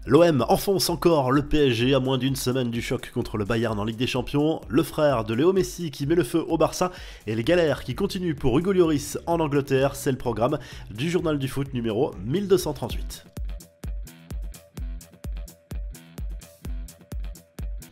L'OM enfonce encore le PSG à moins d'une semaine du choc contre le Bayern en Ligue des Champions, le frère de Léo Messi qui met le feu au Barça et les galères qui continuent pour Hugo Lloris en Angleterre, c'est le programme du journal du foot numéro 1238.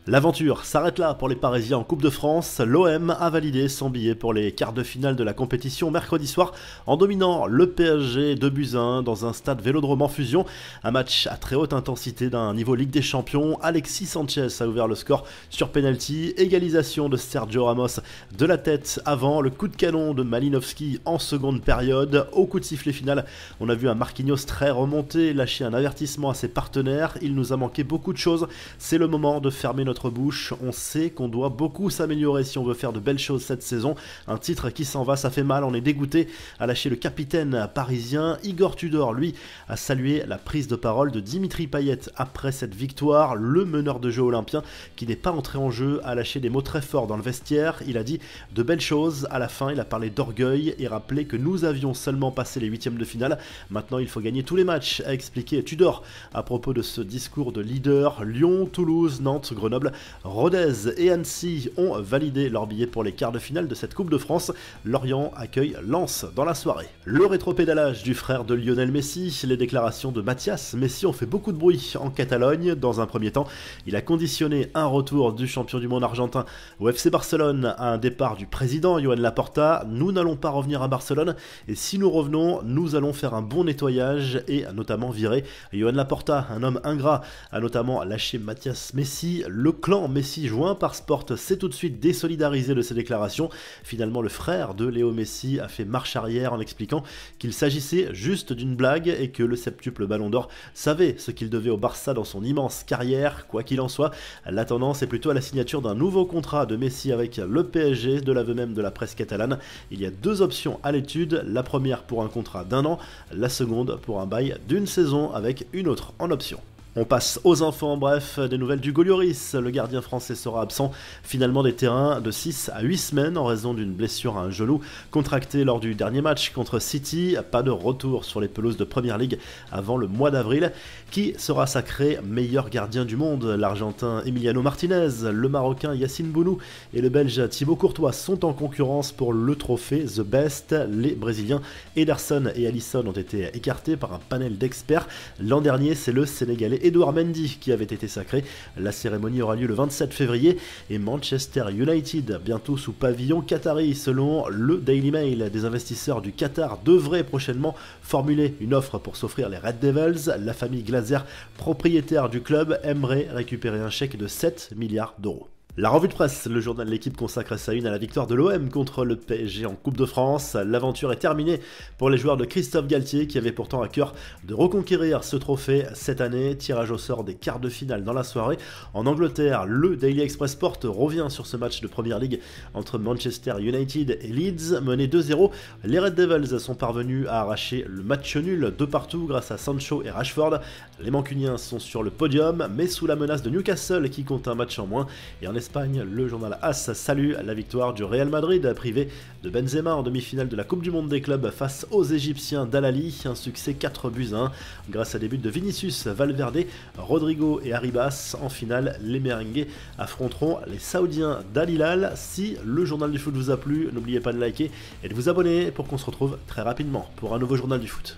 L'aventure s'arrête là pour les Parisiens en Coupe de France. L'OM a validé son billet pour les quarts de finale de la compétition mercredi soir en dominant le PSG 2-1 dans un stade Vélodrome en fusion. Un match à très haute intensité d'un niveau Ligue des Champions. Alexis Sanchez a ouvert le score sur penalty. Égalisation de Sergio Ramos de la tête avant le coup de canon de Malinowski en seconde période. Au coup de sifflet final, on a vu un Marquinhos très remonté lâcher un avertissement à ses partenaires. Il nous a manqué beaucoup de choses. C'est le moment de fermer notre bouche, on sait qu'on doit beaucoup s'améliorer si on veut faire de belles choses cette saison. Un titre qui s'en va, ça fait mal, on est dégoûté, a lâché le capitaine parisien. Igor Tudor, lui, a salué la prise de parole de Dimitri Payet après cette victoire. Le meneur de jeu olympien, qui n'est pas entré en jeu, a lâché des mots très forts dans le vestiaire. Il a dit de belles choses. À la fin, il a parlé d'orgueil et rappelé que nous avions seulement passé les huitièmes de finale. Maintenant, il faut gagner tous les matchs, a expliqué Tudor à propos de ce discours de leader. Lyon, Toulouse, Nantes, Grenoble, Rodez et Annecy ont validé leur billet pour les quarts de finale de cette Coupe de France. Lorient accueille Lens dans la soirée. Le rétropédalage du frère de Lionel Messi, les déclarations de Mathias Messi ont fait beaucoup de bruit en Catalogne. Dans un premier temps, il a conditionné un retour du champion du monde argentin au FC Barcelone à un départ du président Joan Laporta. Nous n'allons pas revenir à Barcelone et si nous revenons, nous allons faire un bon nettoyage et notamment virer Joan Laporta, un homme ingrat, a notamment lâché Mathias Messi. Le clan Messi joint par Sport s'est tout de suite désolidarisé de ces déclarations. Finalement, le frère de Léo Messi a fait marche arrière en expliquant qu'il s'agissait juste d'une blague et que le septuple Ballon d'Or savait ce qu'il devait au Barça dans son immense carrière. Quoi qu'il en soit, la tendance est plutôt à la signature d'un nouveau contrat de Messi avec le PSG, de l'aveu même de la presse catalane. Il y a deux options à l'étude, la première pour un contrat d'1 an, la seconde pour un bail d'une saison avec une autre en option. On passe aux enfants, bref, des nouvelles d'Hugo Lloris. Le gardien français sera absent finalement des terrains de 6 à 8 semaines en raison d'une blessure à un genou contractée lors du dernier match contre City. Pas de retour sur les pelouses de Première Ligue avant le mois d'avril. Qui sera sacré meilleur gardien du monde? L'Argentin Emiliano Martinez, le Marocain Yacine Bounou et le Belge Thibaut Courtois sont en concurrence pour le trophée The Best. Les Brésiliens Ederson et Alisson ont été écartés par un panel d'experts. L'an dernier, c'est le Sénégalais Edouard Mendy qui avait été sacré. La cérémonie aura lieu le 27 février et Manchester United, bientôt sous pavillon qatari selon le Daily Mail. Des investisseurs du Qatar devraient prochainement formuler une offre pour s'offrir les Red Devils. La famille Glazer, propriétaire du club, aimerait récupérer un chèque de 7 milliards d'euros. La revue de presse, le journal de l'équipe consacre sa une à la victoire de l'OM contre le PSG en Coupe de France. L'aventure est terminée pour les joueurs de Christophe Galtier qui avaient pourtant à cœur de reconquérir ce trophée cette année. Tirage au sort des quarts de finale dans la soirée. En Angleterre, le Daily Express Sport revient sur ce match de Première Ligue entre Manchester United et Leeds. Mené 2-0, les Red Devils sont parvenus à arracher le match nul de partout grâce à Sancho et Rashford. Les Mancuniens sont sur le podium mais sous la menace de Newcastle qui compte un match en moins. Et en Espagne, le journal AS salue la victoire du Real Madrid privé de Benzema en demi-finale de la Coupe du Monde des clubs face aux Égyptiens d'Al Ahly, un succès 4-1 grâce à des buts de Vinicius, Valverde, Rodrigo et Arribas. En finale, les merengues affronteront les Saoudiens d'Al Hilal. Si le journal du foot vous a plu, n'oubliez pas de liker et de vous abonner pour qu'on se retrouve très rapidement pour un nouveau journal du foot.